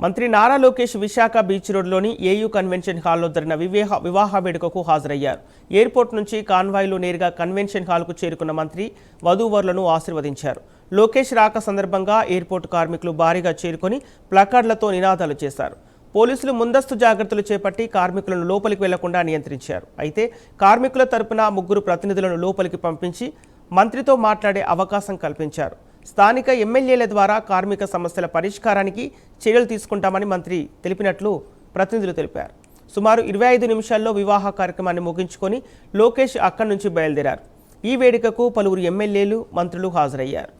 మంత్రి నారా లోకేష్ విశాఖ బీచ్ రోడ్లోని AU convention హాల్లో జరిగిన వివాహ వేడుకకు హాజరయ్యారు. ఎయిర్పోర్ట్ నుంచి కాన్వాయ్లో నేరుగా కన్వెన్షన్ హాల్కు చేరుకున్న మంత్రి వధూవరులను ఆశీర్వదించారు. లోకేష్ రాక సందర్భంగా ఎయిర్పోర్ట్ కార్మికులు భారీగా చేరుకొని ప్లకార్డులతో నినాదాలు చేశారు. పోలీసులు ముందస్తు జాగ్రత్తలు చేపట్టి కార్మికులను లోపలికి వెళ్లకుండా నియంత్రించారు. అయితే కార్మికుల తరపున 3 ప్రతినిధులను లోపలికి పంపించి మంత్రితో మాట్లాడే అవకాశం కల్పించారు. స్థానిక ఎమ్మెల్యేల ద్వారా కార్మిక సమస్యల పరిష్కారానికి చర్యలు తీసుకుంటామని మంత్రి తెలిపినట్లు ప్రతినిధులు తెలిపారు. సుమారు 25 నిమిషాల్లో వివాహ కార్యక్రమాన్ని ముగించుకొని లోకేష్ అక్కడి నుంచి బయలుదేరారు. ఈ వేడుకకు పలువురు ఎమ్మెల్యేలు, మంత్రులు హాజరయ్యారు.